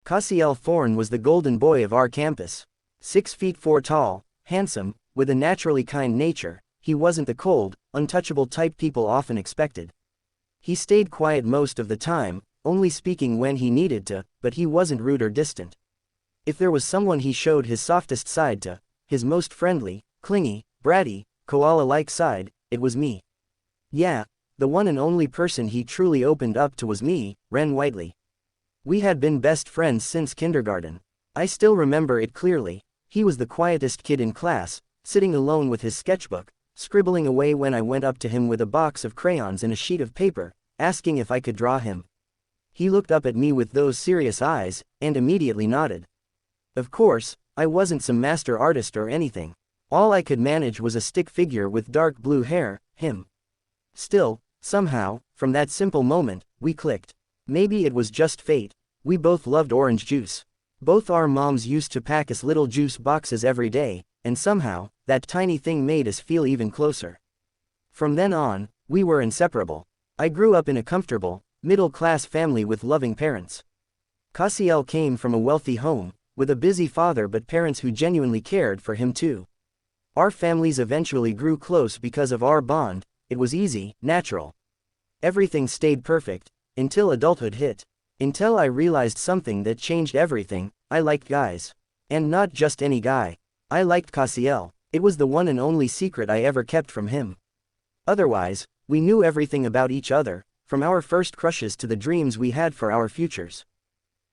Casial Thorne was the golden boy of our campus. 6 feet 4 tall, handsome, with a naturally kind nature. He wasn't the cold, untouchable type people often expected. He stayed quiet most of the time, only speaking when he needed to, but he wasn't rude or distant. If there was someone he showed his softest side to, his most friendly, clingy, bratty, koala-like side, it was me. Yeah, the one and only person he truly opened up to was me, Ren Whiteley. We had been best friends since kindergarten. I still remember it clearly. He was the quietest kid in class, sitting alone with his sketchbook, scribbling away when I went up to him with a box of crayons and a sheet of paper, asking if I could draw him. He looked up at me with those serious eyes, and immediately nodded. Of course, I wasn't some master artist or anything. All I could manage was a stick figure with dark blue hair, him. Still, somehow, from that simple moment, we clicked. Maybe it was just fate. We both loved orange juice. Both our moms used to pack us little juice boxes every day, and somehow, that tiny thing made us feel even closer. From then on, we were inseparable. I grew up in a comfortable, middle-class family with loving parents. Casial came from a wealthy home, with a busy father but parents who genuinely cared for him too. Our families eventually grew close because of our bond. It was easy, natural. Everything stayed perfect, until adulthood hit. Until I realized something that changed everything. I liked guys. And not just any guy. I liked Casial. It was the one and only secret I ever kept from him. Otherwise, we knew everything about each other, from our first crushes to the dreams we had for our futures.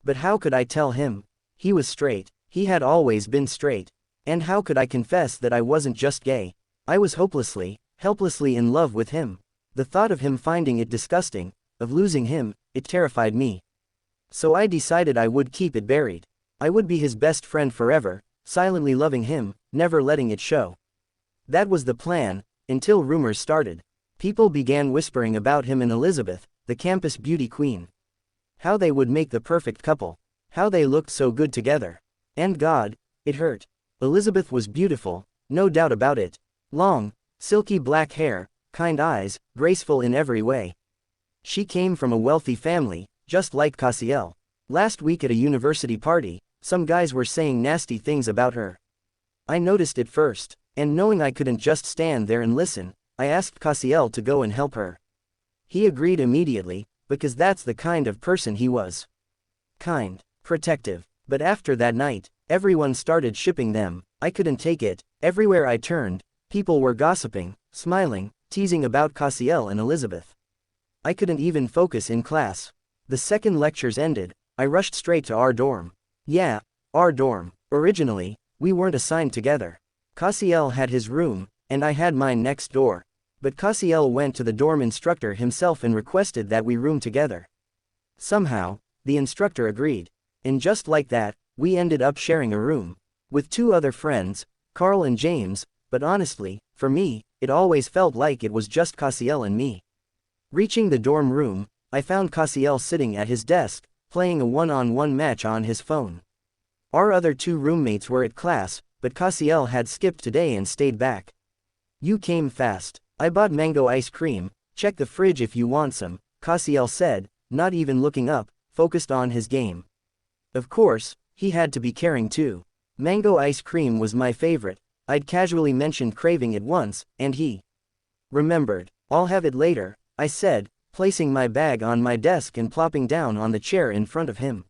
But how could I tell him? He was straight. He had always been straight. And how could I confess that I wasn't just gay? I was hopelessly, helplessly in love with him. The thought of him finding it disgusting, of losing him, it terrified me. So I decided I would keep it buried. I would be his best friend forever, silently loving him, never letting it show. That was the plan, until rumors started. People began whispering about him and Elizabeth, the campus beauty queen. How they would make the perfect couple. How they looked so good together. And God, it hurt. Elizabeth was beautiful, no doubt about it. Long, silky black hair, kind eyes, graceful in every way. She came from a wealthy family, just like Casial. Last week at a university party, some guys were saying nasty things about her. I noticed it first, and knowing I couldn't just stand there and listen, I asked Casial to go and help her. He agreed immediately, because that's the kind of person he was. Kind, protective. But after that night, everyone started shipping them. I couldn't take it. Everywhere I turned, people were gossiping, smiling, teasing about Casial and Elizabeth. I couldn't even focus in class. The second lectures ended, I rushed straight to our dorm. Yeah, our dorm. Originally, we weren't assigned together. Casial had his room, and I had mine next door. But Casial went to the dorm instructor himself and requested that we room together. Somehow, the instructor agreed. And just like that, we ended up sharing a room. With 2 other friends, Carl and James, but honestly, for me, it always felt like it was just Casial and me. Reaching the dorm room, I found Casial sitting at his desk, playing a one-on-one match on his phone. Our other 2 roommates were at class, but Casial had skipped today and stayed back. You came fast. I bought mango ice cream. Check the fridge if you want some, Casial said, not even looking up, focused on his game. Of course, he had to be caring too. Mango ice cream was my favorite. I'd casually mentioned craving it once, and he remembered. I'll have it later, I said, placing my bag on my desk and plopping down on the chair in front of him.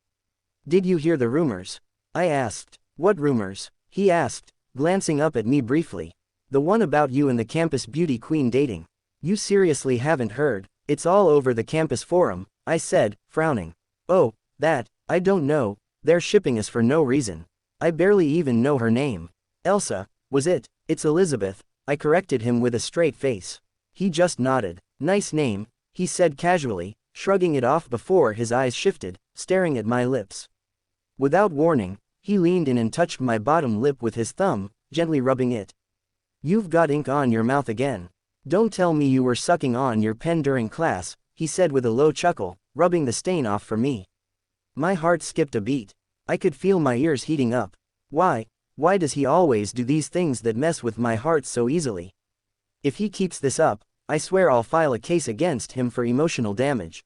Did you hear the rumors? I asked. What rumors? He asked, glancing up at me briefly. The one about you and the campus beauty queen dating. You seriously haven't heard? It's all over the campus forum, I said, frowning. Oh, that, I don't know, they're shipping us for no reason. I barely even know her name. Elsa, was it? It's Elizabeth, I corrected him with a straight face. He just nodded. Nice name, he said casually, shrugging it off before his eyes shifted, staring at my lips. Without warning, he leaned in and touched my bottom lip with his thumb, gently rubbing it. You've got ink on your mouth again. Don't tell me you were sucking on your pen during class, he said with a low chuckle, rubbing the stain off for me. My heart skipped a beat. I could feel my ears heating up. Why does he always do these things that mess with my heart so easily? If he keeps this up, I swear I'll file a case against him for emotional damage.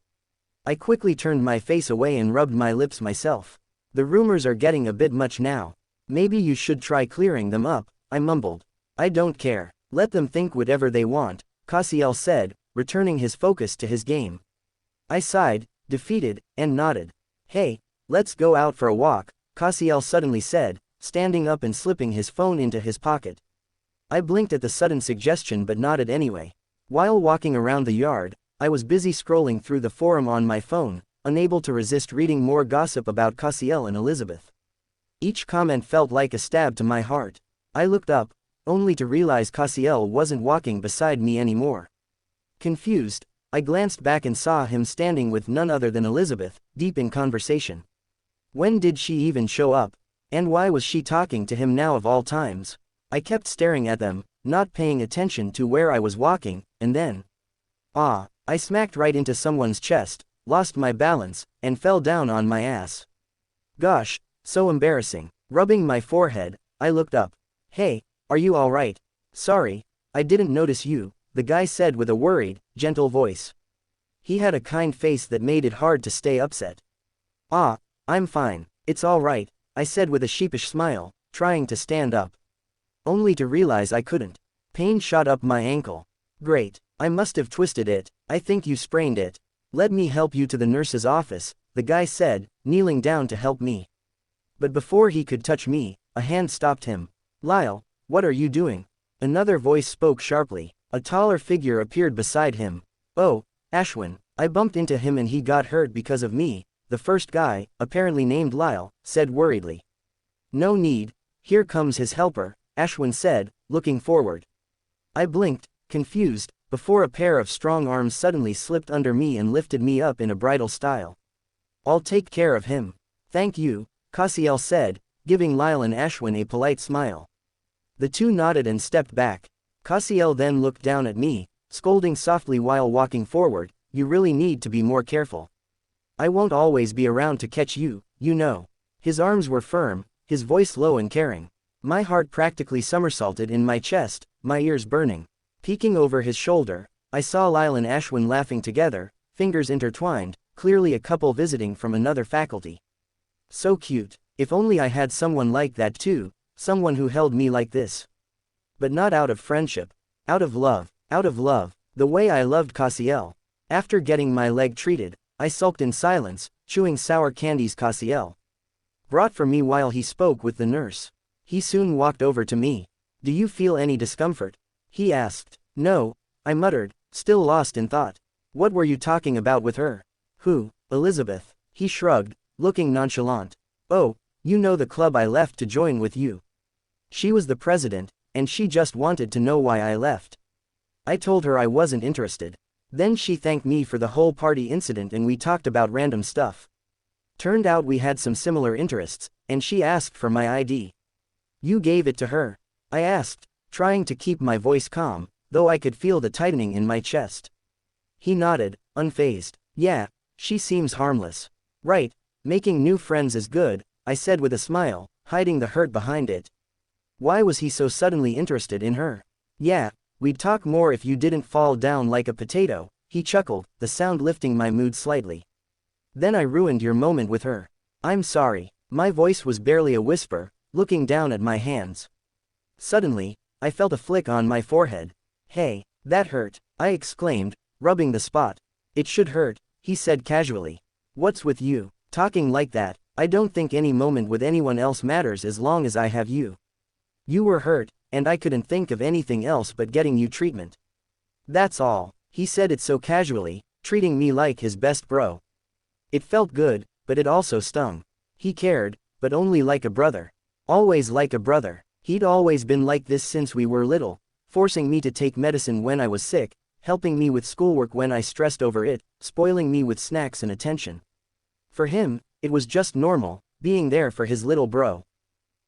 I quickly turned my face away and rubbed my lips myself. The rumors are getting a bit much now. Maybe you should try clearing them up, I mumbled. I don't care. Let them think whatever they want, Casial said, returning his focus to his game. I sighed, defeated, and nodded. Hey, let's go out for a walk, Casial suddenly said, standing up and slipping his phone into his pocket. I blinked at the sudden suggestion but nodded anyway. While walking around the yard, I was busy scrolling through the forum on my phone, unable to resist reading more gossip about Casial and Elizabeth. Each comment felt like a stab to my heart. I looked up, only to realize Casial wasn't walking beside me anymore. Confused, I glanced back and saw him standing with none other than Elizabeth, deep in conversation. When did she even show up? And why was she talking to him now of all times? I kept staring at them, not paying attention to where I was walking, and then... I smacked right into someone's chest, lost my balance, and fell down on my ass. Gosh, so embarrassing. Rubbing my forehead, I looked up. Hey, are you alright? Sorry, I didn't notice you, the guy said with a worried, gentle voice. He had a kind face that made it hard to stay upset. I'm fine, it's alright, I said with a sheepish smile, trying to stand up. Only to realize I couldn't. Pain shot up my ankle. Great, I must have twisted it, I think you sprained it. Let me help you to the nurse's office, the guy said, kneeling down to help me. But before he could touch me, a hand stopped him. Lyle, what are you doing? Another voice spoke sharply. A taller figure appeared beside him. Oh, Ashwin, I bumped into him and he got hurt because of me, the first guy, apparently named Lyle, said worriedly. No need, here comes his helper, Ashwin said, looking forward. I blinked, confused, before a pair of strong arms suddenly slipped under me and lifted me up in a bridal style. I'll take care of him. Thank you, Casial said, giving Lyle and Ashwin a polite smile. The two nodded and stepped back. Casial then looked down at me, scolding softly while walking forward, you really need to be more careful. I won't always be around to catch you, you know. His arms were firm, his voice low and caring. My heart practically somersaulted in my chest, my ears burning. Peeking over his shoulder, I saw Lyle and Ashwin laughing together, fingers intertwined, clearly a couple visiting from another faculty. So cute, if only I had someone like that too, someone who held me like this. But not out of friendship, out of love, the way I loved Casial. After getting my leg treated, I sulked in silence, chewing sour candies Casial brought for me while he spoke with the nurse. He soon walked over to me. Do you feel any discomfort? He asked. No, I muttered, still lost in thought. What were you talking about with her? Who? Elizabeth. He shrugged, looking nonchalant. Oh, you know the club I left to join with you. She was the president, and she just wanted to know why I left. I told her I wasn't interested. Then she thanked me for the whole party incident and we talked about random stuff. Turned out we had some similar interests, and she asked for my ID. You gave it to her? I asked, trying to keep my voice calm, though I could feel the tightening in my chest. He nodded, unfazed. Yeah, she seems harmless. Right, making new friends is good, I said with a smile, hiding the hurt behind it. Why was he so suddenly interested in her? Yeah, we'd talk more if you didn't fall down like a potato, he chuckled, the sound lifting my mood slightly. Then I ruined your moment with her. I'm sorry. My voice was barely a whisper, looking down at my hands. Suddenly, I felt a flick on my forehead. Hey, that hurt, I exclaimed, rubbing the spot. It should hurt, he said casually. What's with you, talking like that? I don't think any moment with anyone else matters as long as I have you. You were hurt, and I couldn't think of anything else but getting you treatment. That's all, he said it so casually, treating me like his best bro. It felt good, but it also stung. He cared, but only like a brother. Always like a brother. He'd always been like this since we were little, forcing me to take medicine when I was sick, helping me with schoolwork when I stressed over it, spoiling me with snacks and attention. For him, it was just normal, being there for his little bro.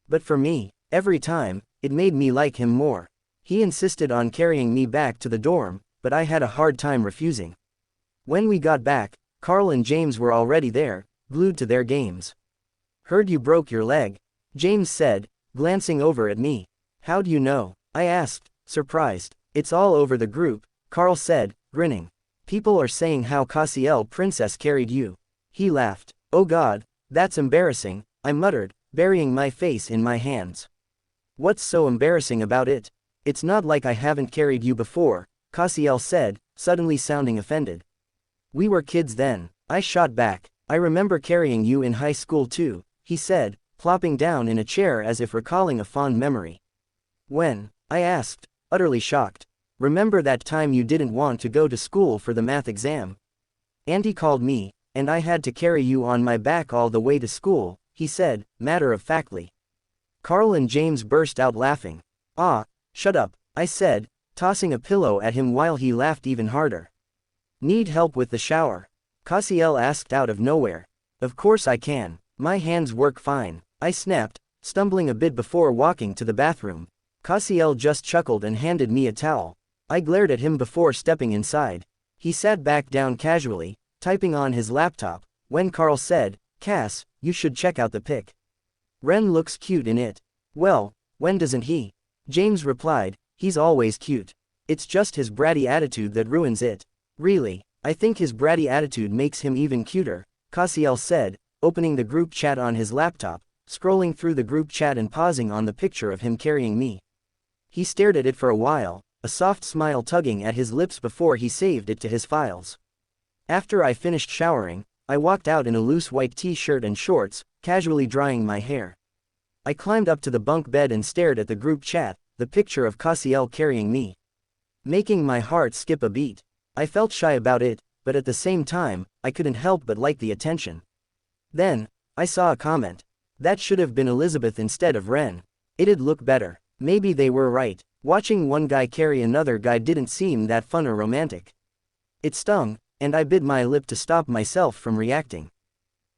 But for me, every time, it made me like him more. He insisted on carrying me back to the dorm, but I had a hard time refusing. When we got back, Carl and James were already there, glued to their games. Heard you broke your leg, James said, glancing over at me. How'd you know? I asked, surprised. It's all over the group, Carl said, grinning. People are saying how Casial princess carried you. He laughed. Oh God, that's embarrassing, I muttered, burying my face in my hands. What's so embarrassing about it? It's not like I haven't carried you before, Casial said, suddenly sounding offended. We were kids then, I shot back. I remember carrying you in high school too, he said, plopping down in a chair as if recalling a fond memory. When? I asked, utterly shocked. Remember that time you didn't want to go to school for the math exam? Auntie called me, and I had to carry you on my back all the way to school, he said, matter-of-factly. Carl and James burst out laughing. Ah, shut up, I said, tossing a pillow at him while he laughed even harder. Need help with the shower? Casial asked out of nowhere. Of course I can, my hands work fine, I snapped, stumbling a bit before walking to the bathroom. Casial just chuckled and handed me a towel. I glared at him before stepping inside. He sat back down casually, typing on his laptop, when Carl said, Cass, you should check out the pic. Ren looks cute in it. Well, when doesn't he? James replied, he's always cute. It's just his bratty attitude that ruins it. Really, I think his bratty attitude makes him even cuter, Casial said, opening the group chat on his laptop, scrolling through the group chat and pausing on the picture of him carrying me. He stared at it for a while, a soft smile tugging at his lips before he saved it to his files. After I finished showering, I walked out in a loose white t-shirt and shorts, casually drying my hair. I climbed up to the bunk bed and stared at the group chat, the picture of Casial carrying me, making my heart skip a beat. I felt shy about it, but at the same time, I couldn't help but like the attention. Then, I saw a comment. That should have been Elizabeth instead of Ren. It'd look better. Maybe they were right. Watching one guy carry another guy didn't seem that fun or romantic. It stung, and I bit my lip to stop myself from reacting.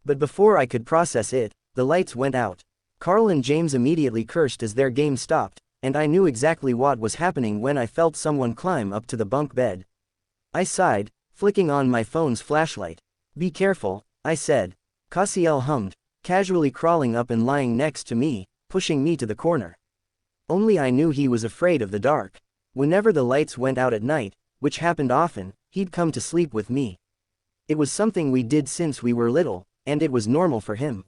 But before I could process it, the lights went out. Carl and James immediately cursed as their game stopped, and I knew exactly what was happening when I felt someone climb up to the bunk bed. I sighed, flicking on my phone's flashlight. Be careful, I said. Casial hummed, casually crawling up and lying next to me, pushing me to the corner. Only I knew he was afraid of the dark. Whenever the lights went out at night, which happened often, he'd come to sleep with me. It was something we did since we were little, and it was normal for him.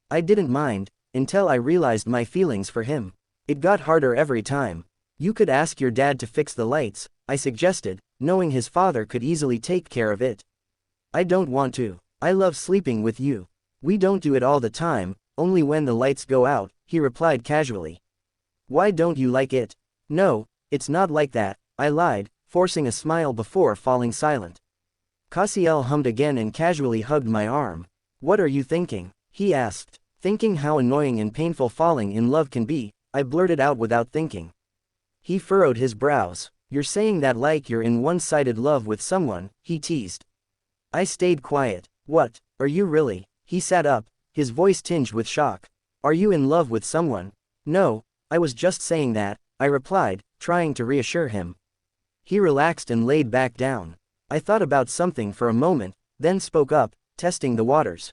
I didn't mind, until I realized my feelings for him. It got harder every time. You could ask your dad to fix the lights, I suggested, knowing his father could easily take care of it. I don't want to. I love sleeping with you. We don't do it all the time, only when the lights go out, he replied casually. Why don't you like it? No, it's not like that, I lied, forcing a smile before falling silent. Casial hummed again and casually hugged my arm. What are you thinking? He asked. Thinking how annoying and painful falling in love can be, I blurted out without thinking. He furrowed his brows. You're saying that like you're in one-sided love with someone, he teased. I stayed quiet. What, are you really? He sat up, his voice tinged with shock. Are you in love with someone? No, I was just saying that, I replied, trying to reassure him. He relaxed and laid back down. I thought about something for a moment, then spoke up, testing the waters.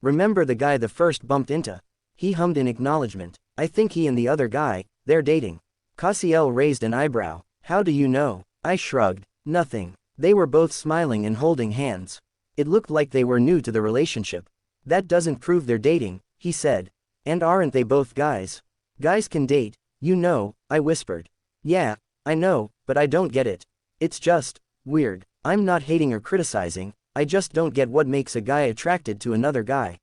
Remember the guy the first bumped into? He hummed in acknowledgement. I think he and the other guy, they're dating. Casial raised an eyebrow. How do you know? I shrugged. Nothing. They were both smiling and holding hands. It looked like they were new to the relationship. That doesn't prove they're dating, he said. And aren't they both guys? Guys can date, you know, I whispered. Yeah, I know, but I don't get it. It's just weird. I'm not hating or criticizing, I just don't get what makes a guy attracted to another guy.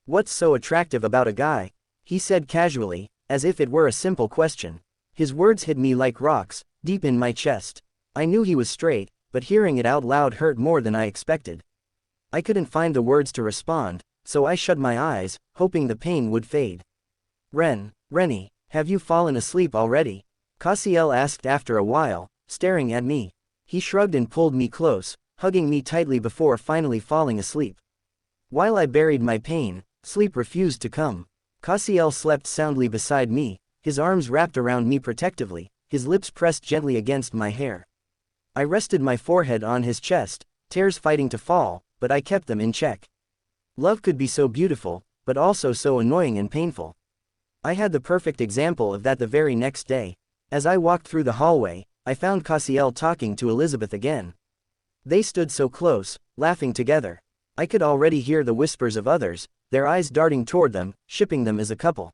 What's so attractive about a guy? He said casually, as if it were a simple question. His words hit me like rocks, deep in my chest. I knew he was straight, but hearing it out loud hurt more than I expected. I couldn't find the words to respond, so I shut my eyes, hoping the pain would fade. Rennie, have you fallen asleep already? Casial asked after a while, staring at me. He shrugged and pulled me close, hugging me tightly before finally falling asleep. While I buried my pain, sleep refused to come. Casial slept soundly beside me, his arms wrapped around me protectively, his lips pressed gently against my hair. I rested my forehead on his chest, tears fighting to fall, but I kept them in check. Love could be so beautiful, but also so annoying and painful. I had the perfect example of that the very next day. As I walked through the hallway, I found Casial talking to Elizabeth again. They stood so close, laughing together. I could already hear the whispers of others, their eyes darting toward them, shipping them as a couple.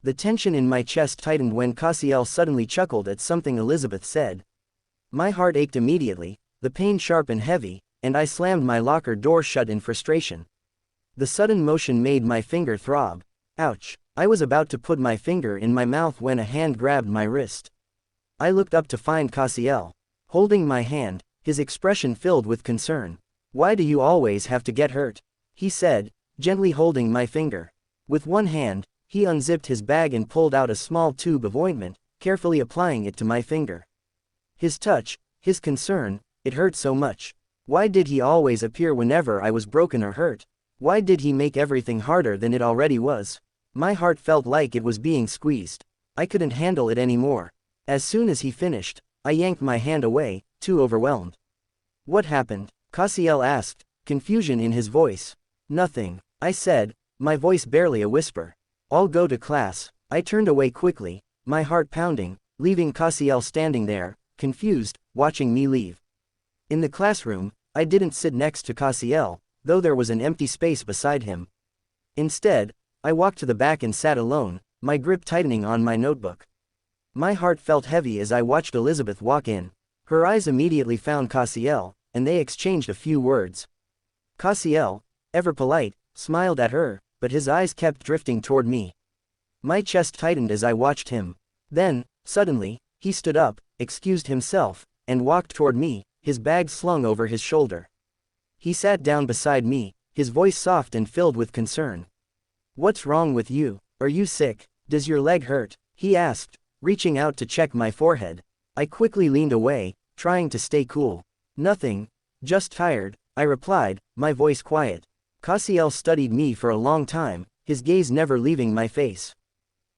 The tension in my chest tightened when Casial suddenly chuckled at something Elizabeth said. My heart ached immediately, the pain sharp and heavy, and I slammed my locker door shut in frustration. The sudden motion made my finger throb. Ouch! I was about to put my finger in my mouth when a hand grabbed my wrist. I looked up to find Casial holding my hand, his expression filled with concern. "Why do you always have to get hurt?" he said, gently holding my finger. With one hand, he unzipped his bag and pulled out a small tube of ointment, carefully applying it to my finger. His touch, his concern, it hurt so much. Why did he always appear whenever I was broken or hurt? Why did he make everything harder than it already was? My heart felt like it was being squeezed. I couldn't handle it anymore. As soon as he finished, I yanked my hand away, too overwhelmed. "What happened?" Casial asked, confusion in his voice. "Nothing," I said, my voice barely a whisper. "I'll go to class." I turned away quickly, my heart pounding, leaving Casial standing there, confused, watching me leave. In the classroom, I didn't sit next to Casial, though there was an empty space beside him. Instead, I walked to the back and sat alone, my grip tightening on my notebook. My heart felt heavy as I watched Elizabeth walk in. Her eyes immediately found Casial, and they exchanged a few words. Casial, ever polite, smiled at her, but his eyes kept drifting toward me. My chest tightened as I watched him. Then, suddenly, he stood up, excused himself, and walked toward me, his bag slung over his shoulder. He sat down beside me, his voice soft and filled with concern. "What's wrong with you? Are you sick? Does your leg hurt?" he asked, reaching out to check my forehead. I quickly leaned away, trying to stay cool. "Nothing. Just tired," I replied, my voice quiet. Casial studied me for a long time, his gaze never leaving my face.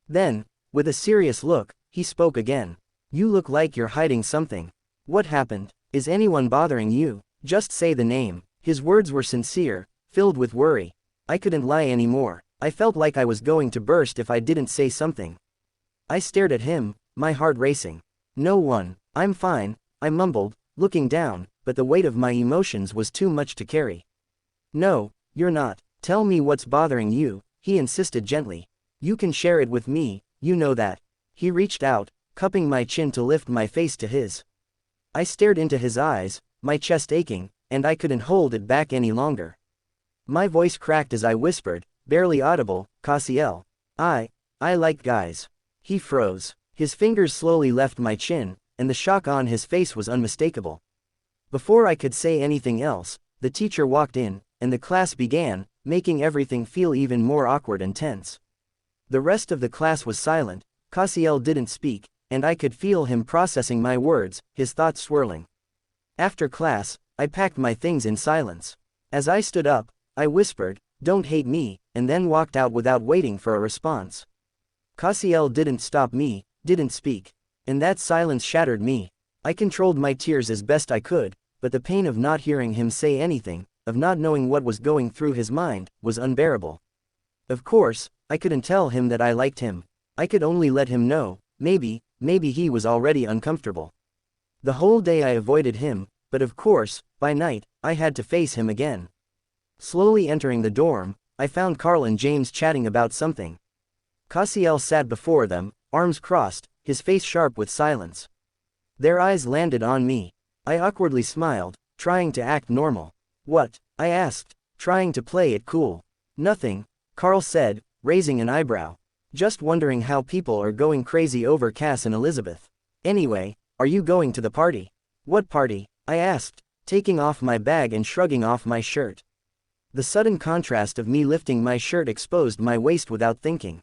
Then, with a serious look, he spoke again. "You look like you're hiding something. What happened? Is anyone bothering you? Just say the name." His words were sincere, filled with worry. I couldn't lie anymore. I felt like I was going to burst if I didn't say something. I stared at him, my heart racing. "No one. I'm fine," I mumbled, looking down, but the weight of my emotions was too much to carry. "No, you're not. Tell me what's bothering you," he insisted gently. "You can share it with me, you know that." He reached out, cupping my chin to lift my face to his. I stared into his eyes, my chest aching, and I couldn't hold it back any longer. My voice cracked as I whispered, barely audible, "Casial. I like guys." He froze. His fingers slowly left my chin, and the shock on his face was unmistakable. Before I could say anything else, the teacher walked in, and the class began, making everything feel even more awkward and tense. The rest of the class was silent. Casial didn't speak, and I could feel him processing my words, his thoughts swirling. After class, I packed my things in silence. As I stood up, I whispered, "Don't hate me," and then walked out without waiting for a response. Casial didn't stop me, didn't speak. And that silence shattered me. I controlled my tears as best I could, but the pain of not hearing him say anything, of not knowing what was going through his mind, was unbearable. Of course, I couldn't tell him that I liked him. I could only let him know, maybe he was already uncomfortable. The whole day I avoided him, but of course, by night, I had to face him again. Slowly entering the dorm, I found Carl and James chatting about something. Casial sat before them, arms crossed, his face sharp with silence. Their eyes landed on me. I awkwardly smiled, trying to act normal. "What?" I asked, trying to play it cool. "Nothing," Carl said, raising an eyebrow. "Just wondering how people are going crazy over Cass and Elizabeth. Anyway, are you going to the party?" "What party?" I asked, taking off my bag and shrugging off my shirt. The sudden contrast of me lifting my shirt exposed my waist without thinking.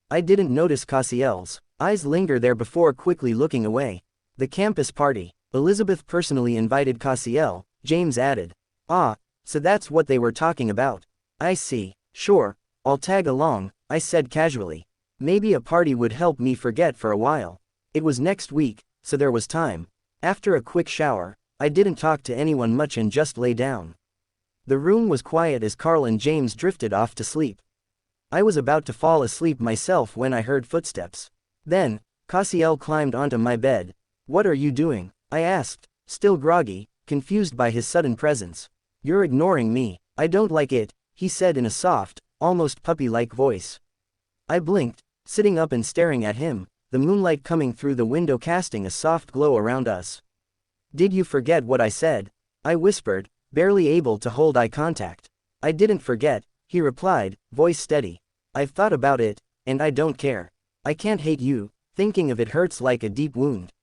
I didn't notice Casial's eyes linger there before quickly looking away. "The campus party. Elizabeth personally invited Casial," James added. "Ah, so that's what they were talking about. I see. Sure, I'll tag along," I said casually. Maybe a party would help me forget for a while. It was next week, so there was time. After a quick shower, I didn't talk to anyone much and just lay down. The room was quiet as Carl and James drifted off to sleep. I was about to fall asleep myself when I heard footsteps. Then, Casial climbed onto my bed. "What are you doing?" I asked, still groggy, confused by his sudden presence. "You're ignoring me. I don't like it," he said in a soft, almost puppy-like voice. I blinked, sitting up and staring at him, the moonlight coming through the window casting a soft glow around us. "Did you forget what I said?" I whispered, barely able to hold eye contact. "I didn't forget," he replied, voice steady. "I've thought about it, and I don't care. I can't hate you, thinking of it hurts like a deep wound.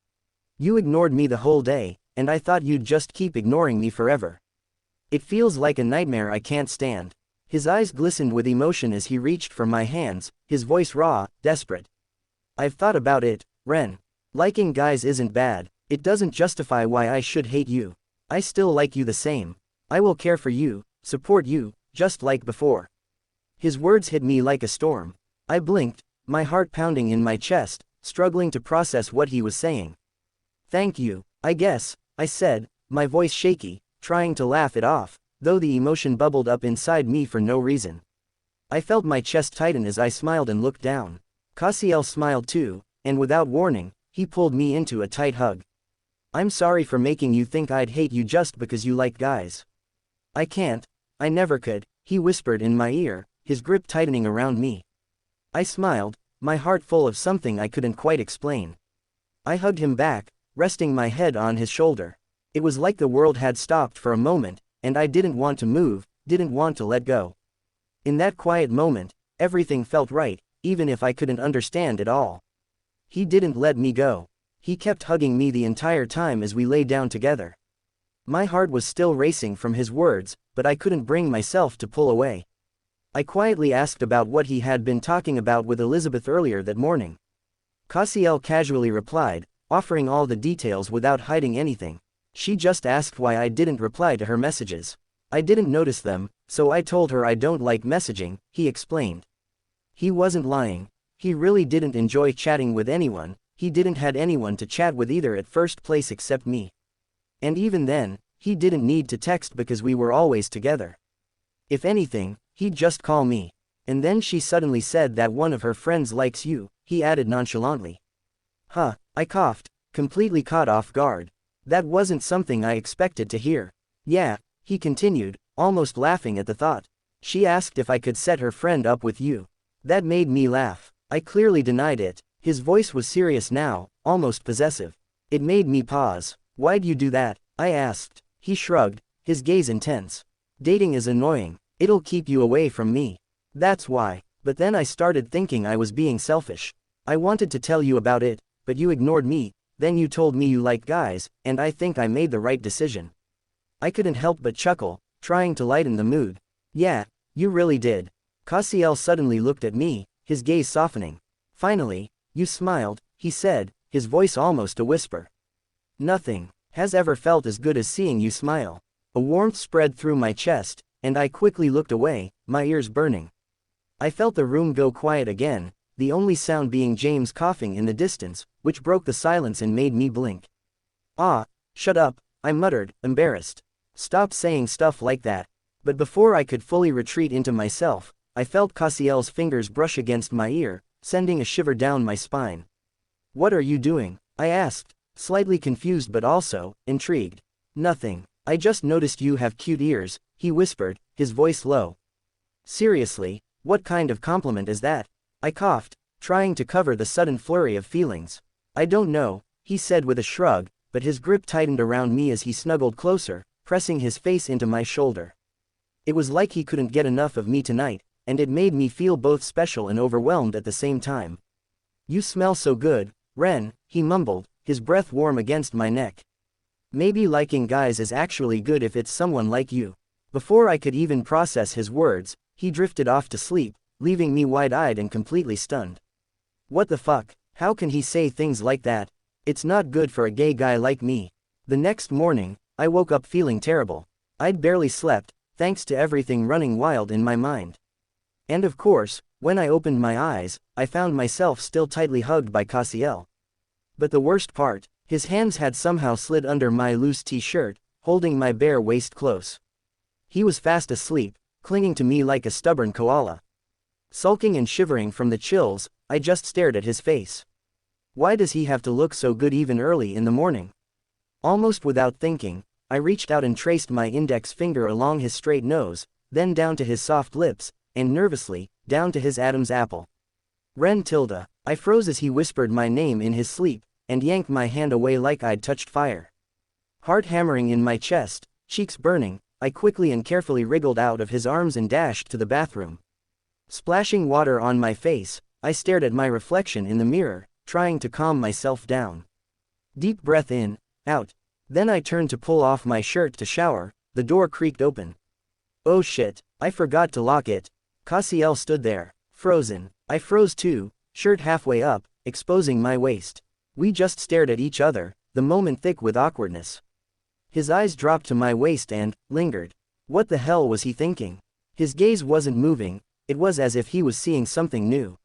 You ignored me the whole day, and I thought you'd just keep ignoring me forever. It feels like a nightmare I can't stand." His eyes glistened with emotion as he reached for my hands, his voice raw, desperate. "I've thought about it, Ren. Liking guys isn't bad, it doesn't justify why I should hate you. I still like you the same. I will care for you, support you, just like before." His words hit me like a storm. I blinked, my heart pounding in my chest, struggling to process what he was saying. "Thank you, I guess," I said, my voice shaky, trying to laugh it off, though the emotion bubbled up inside me for no reason. I felt my chest tighten as I smiled and looked down. Casial smiled too, and without warning, he pulled me into a tight hug. "I'm sorry for making you think I'd hate you just because you like guys. I can't, I never could," he whispered in my ear, his grip tightening around me. I smiled, my heart full of something I couldn't quite explain. I hugged him back, resting my head on his shoulder. It was like the world had stopped for a moment, and I didn't want to move, didn't want to let go. In that quiet moment, everything felt right, even if I couldn't understand it all. He didn't let me go. He kept hugging me the entire time as we lay down together. My heart was still racing from his words, but I couldn't bring myself to pull away. I quietly asked about what he had been talking about with Elizabeth earlier that morning. Casial casually replied, offering all the details without hiding anything. She just asked why I didn't reply to her messages. I didn't notice them, so I told her I don't like messaging, he explained. He wasn't lying. He really didn't enjoy chatting with anyone, he didn't had anyone to chat with either at first place except me. And even then, he didn't need to text because we were always together. If anything, he'd just call me. And then she suddenly said that one of her friends likes you, he added nonchalantly. Huh, I coughed, completely caught off guard. That wasn't something I expected to hear. Yeah, he continued, almost laughing at the thought. She asked if I could set her friend up with you. That made me laugh. I clearly denied it. His voice was serious now, almost possessive. It made me pause. Why'd you do that? I asked. He shrugged, his gaze intense. Dating is annoying. It'll keep you away from me. That's why. But then I started thinking I was being selfish. I wanted to tell you about it, but you ignored me, then you told me you like guys, and I think I made the right decision. I couldn't help but chuckle, trying to lighten the mood. Yeah, you really did. Casial suddenly looked at me, his gaze softening. Finally, you smiled, he said, his voice almost a whisper. Nothing has ever felt as good as seeing you smile. A warmth spread through my chest, and I quickly looked away, my ears burning. I felt the room go quiet again, the only sound being James coughing in the distance, which broke the silence and made me blink. Ah, shut up, I muttered, embarrassed. Stop saying stuff like that. But before I could fully retreat into myself, I felt Casiel's fingers brush against my ear, sending a shiver down my spine. What are you doing? I asked, slightly confused but also intrigued. Nothing. I just noticed you have cute ears, he whispered, his voice low. Seriously, what kind of compliment is that? I coughed, trying to cover the sudden flurry of feelings. I don't know, he said with a shrug, but his grip tightened around me as he snuggled closer, pressing his face into my shoulder. It was like he couldn't get enough of me tonight, and it made me feel both special and overwhelmed at the same time. You smell so good, Ren, he mumbled, his breath warm against my neck. Maybe liking guys is actually good if it's someone like you. Before I could even process his words, he drifted off to sleep, leaving me wide-eyed and completely stunned. What the fuck? How can he say things like that? It's not good for a gay guy like me. The next morning, I woke up feeling terrible. I'd barely slept, thanks to everything running wild in my mind. And of course, when I opened my eyes, I found myself still tightly hugged by Casial. But the worst part, his hands had somehow slid under my loose t-shirt, holding my bare waist close. He was fast asleep, clinging to me like a stubborn koala. Sulking and shivering from the chills, I just stared at his face. Why does he have to look so good even early in the morning? Almost without thinking, I reached out and traced my index finger along his straight nose, then down to his soft lips, and nervously, down to his Adam's apple. Ren Tilda. I froze as he whispered my name in his sleep, and yanked my hand away like I'd touched fire. Heart hammering in my chest, cheeks burning, I quickly and carefully wriggled out of his arms and dashed to the bathroom. Splashing water on my face, I stared at my reflection in the mirror, trying to calm myself down. Deep breath in, out. Then I turned to pull off my shirt to shower. The door creaked open. Oh shit, I forgot to lock it. Casial stood there, frozen. I froze too, shirt halfway up, exposing my waist. We just stared at each other, the moment thick with awkwardness. His eyes dropped to my waist and lingered. What the hell was he thinking? His gaze wasn't moving, it was as if he was seeing something new.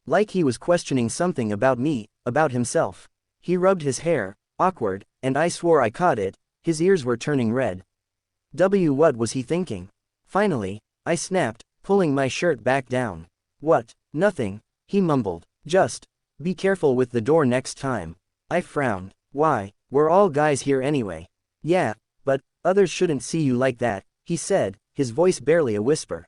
Like he was questioning something about me, about himself. He rubbed his hair, awkward, and I swore I caught it. His ears were turning red. What was he thinking? Finally, I snapped, pulling my shirt back down. What? Nothing, he mumbled. Just be careful with the door next time. I frowned. Why? We're all guys here anyway. Yeah, but others shouldn't see you like that, he said, his voice barely a whisper.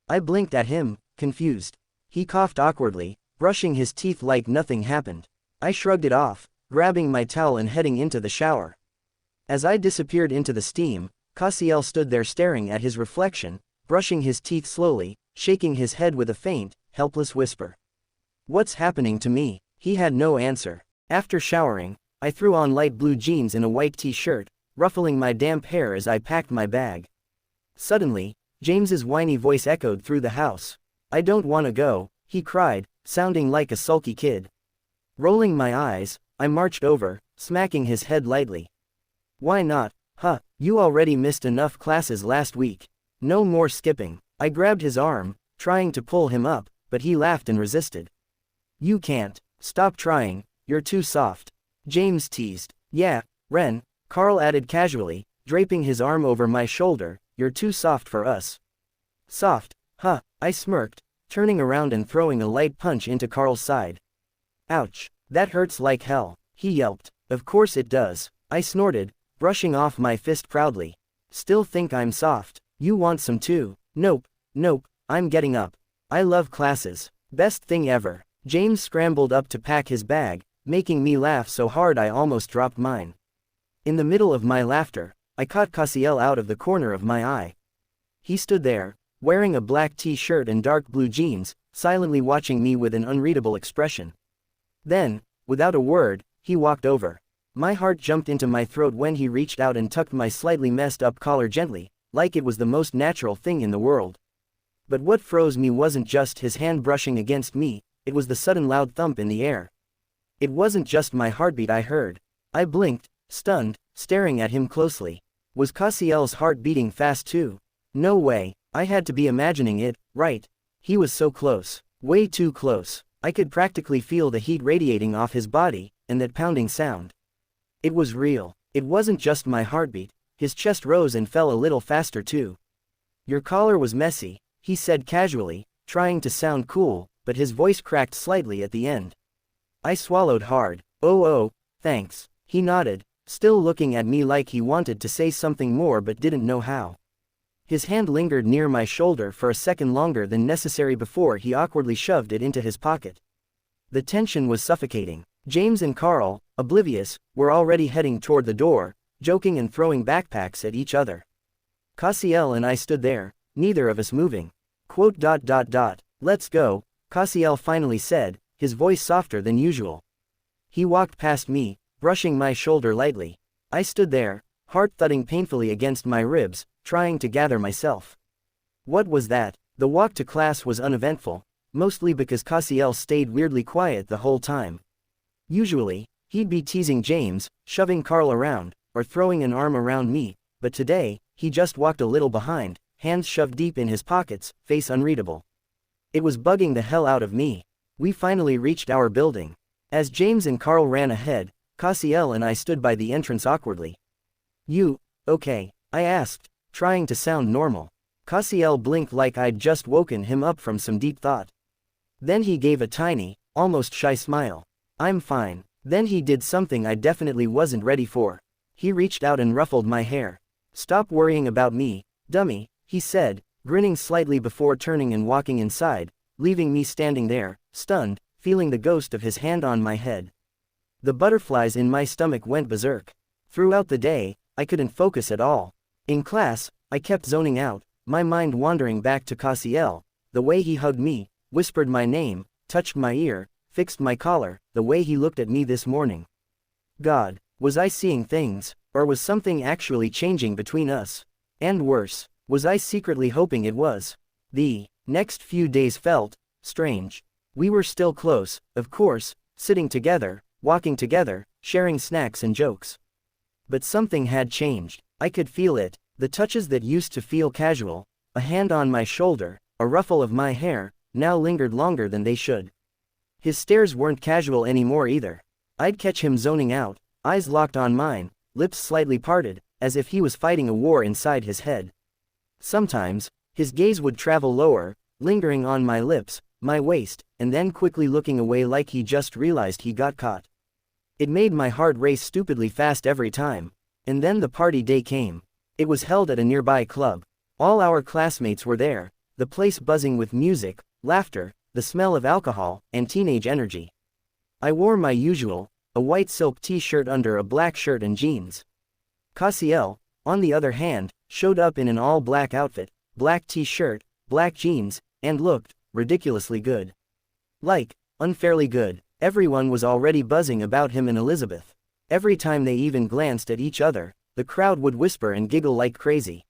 I blinked at him, confused. He coughed awkwardly, brushing his teeth like nothing happened. I shrugged it off, grabbing my towel and heading into the shower. As I disappeared into the steam, Casial stood there staring at his reflection, brushing his teeth slowly, shaking his head with a faint, helpless whisper. What's happening to me? He had no answer. After showering, I threw on light blue jeans and a white t-shirt, ruffling my damp hair as I packed my bag. Suddenly, James's whiny voice echoed through the house. I don't want to go, he cried, sounding like a sulky kid. Rolling my eyes, I marched over, smacking his head lightly. Why not? Huh, you already missed enough classes last week. No more skipping. I grabbed his arm, trying to pull him up, but he laughed and resisted. You can't. Stop trying, you're too soft. James teased. Yeah, Ren, Carl added casually, draping his arm over my shoulder, you're too soft for us. Soft? Huh, I smirked, turning around and throwing a light punch into Carl's side. Ouch, that hurts like hell, he yelped. Of course it does, I snorted, brushing off my fist proudly. Still think I'm soft? You want some too? Nope, I'm getting up. I love classes. Best thing ever. James scrambled up to pack his bag, making me laugh so hard I almost dropped mine. In the middle of my laughter, I caught Casial out of the corner of my eye. He stood there, wearing a black t-shirt and dark blue jeans, silently watching me with an unreadable expression. Then, without a word, he walked over. My heart jumped into my throat when he reached out and tucked my slightly messed up collar gently, like it was the most natural thing in the world. But what froze me wasn't just his hand brushing against me, it was the sudden loud thump in the air. It wasn't just my heartbeat I heard. I blinked, stunned, staring at him closely. Was Casial's heart beating fast too? No way, I had to be imagining it, right? He was so close, way too close. I could practically feel the heat radiating off his body, and that pounding sound. It was real. It wasn't just my heartbeat. His chest rose and fell a little faster too. Your collar was messy, he said casually, trying to sound cool, but his voice cracked slightly at the end. I swallowed hard. Oh, thanks. He nodded, still looking at me like he wanted to say something more but didn't know how. His hand lingered near my shoulder for a second longer than necessary before he awkwardly shoved it into his pocket. The tension was suffocating. James and Carl, oblivious, were already heading toward the door, joking and throwing backpacks at each other. Casial and I stood there, neither of us moving. Let's go, Casial finally said, his voice softer than usual. He walked past me, brushing my shoulder lightly. I stood there, heart thudding painfully against my ribs, trying to gather myself. What was that? The walk to class was uneventful, mostly because Casial stayed weirdly quiet the whole time. Usually, he'd be teasing James, shoving Carl around, or throwing an arm around me, but today, he just walked a little behind, hands shoved deep in his pockets, face unreadable. It was bugging the hell out of me. We finally reached our building. As James and Carl ran ahead, Casial and I stood by the entrance awkwardly. You, okay? I asked, trying to sound normal. Casial blinked like I'd just woken him up from some deep thought. Then he gave a tiny, almost shy smile. I'm fine. Then he did something I definitely wasn't ready for. He reached out and ruffled my hair. Stop worrying about me, dummy, he said, grinning slightly before turning and walking inside, leaving me standing there, stunned, feeling the ghost of his hand on my head. The butterflies in my stomach went berserk. Throughout the day, I couldn't focus at all. In class, I kept zoning out, my mind wandering back to Casial, the way he hugged me, whispered my name, touched my ear, fixed my collar, the way he looked at me this morning. God, was I seeing things, or was something actually changing between us? And worse, was I secretly hoping it was? The next few days felt strange. We were still close, of course, sitting together, walking together, sharing snacks and jokes. But something had changed. I could feel it, the touches that used to feel casual, a hand on my shoulder, a ruffle of my hair, now lingered longer than they should. His stares weren't casual anymore either. I'd catch him zoning out, eyes locked on mine, lips slightly parted, as if he was fighting a war inside his head. Sometimes, his gaze would travel lower, lingering on my lips, my waist, and then quickly looking away like he just realized he got caught. It made my heart race stupidly fast every time. And then the party day came. It was held at a nearby club. All our classmates were there, the place buzzing with music, laughter, the smell of alcohol, and teenage energy. I wore my usual, a white silk t-shirt under a black shirt and jeans. Casial, on the other hand, showed up in an all-black outfit, black t-shirt, black jeans, and looked ridiculously good. Like, unfairly good. Everyone was already buzzing about him and Elizabeth. Every time they even glanced at each other, the crowd would whisper and giggle like crazy.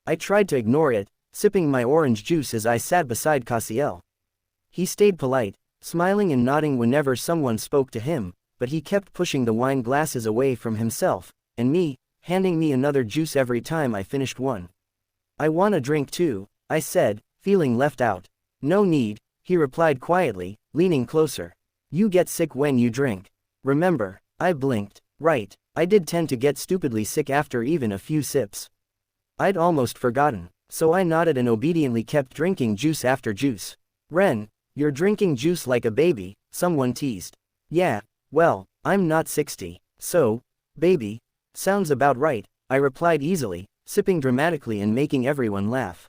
I tried to ignore it, sipping my orange juice as I sat beside Casial. He stayed polite, smiling and nodding whenever someone spoke to him, but he kept pushing the wine glasses away from himself, and me, handing me another juice every time I finished one. "I want a drink too," I said, feeling left out. "No need," he replied quietly, leaning closer. "You get sick when you drink. Remember?" I blinked. Right, I did tend to get stupidly sick after even a few sips. I'd almost forgotten, so I nodded and obediently kept drinking juice after juice. "Ren, you're drinking juice like a baby," someone teased. "Yeah, well, I'm not 60, so, baby, sounds about right," I replied easily, sipping dramatically and making everyone laugh.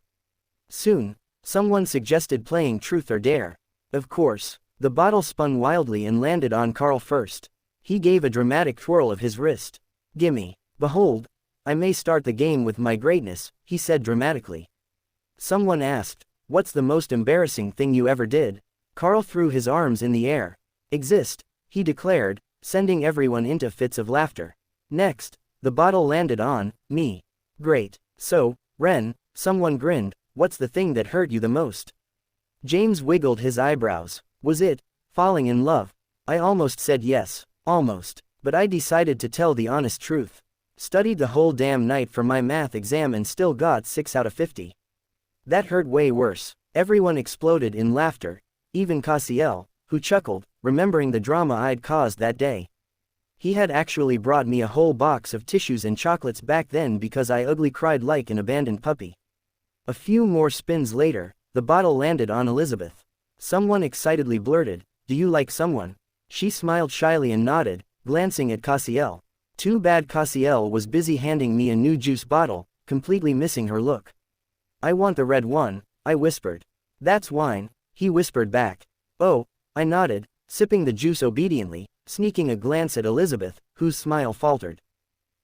Soon, someone suggested playing Truth or Dare. Of course, the bottle spun wildly and landed on Carl first. He gave a dramatic twirl of his wrist. "Gimme. Behold, I may start the game with my greatness," he said dramatically. Someone asked, "What's the most embarrassing thing you ever did?" Carl threw his arms in the air. "Exist," he declared, sending everyone into fits of laughter. Next, the bottle landed on me. "Great. So, Ren," someone grinned, "what's the thing that hurt you the most?" James wiggled his eyebrows. "Was it falling in love?" I almost said yes. Almost. But I decided to tell the honest truth. Studied the whole damn night for my math exam and still got 6 out of 50. That hurt way worse. Everyone exploded in laughter, even Casial, who chuckled, remembering the drama I'd caused that day. He had actually brought me a whole box of tissues and chocolates back then because I ugly cried like an abandoned puppy. A few more spins later, the bottle landed on Elizabeth. Someone excitedly blurted, "Do you like someone?" She smiled shyly and nodded, glancing at Casial. Too bad Casial was busy handing me a new juice bottle, completely missing her look. "I want the red one," I whispered. "That's wine," he whispered back. "Oh," I nodded, sipping the juice obediently, sneaking a glance at Elizabeth, whose smile faltered.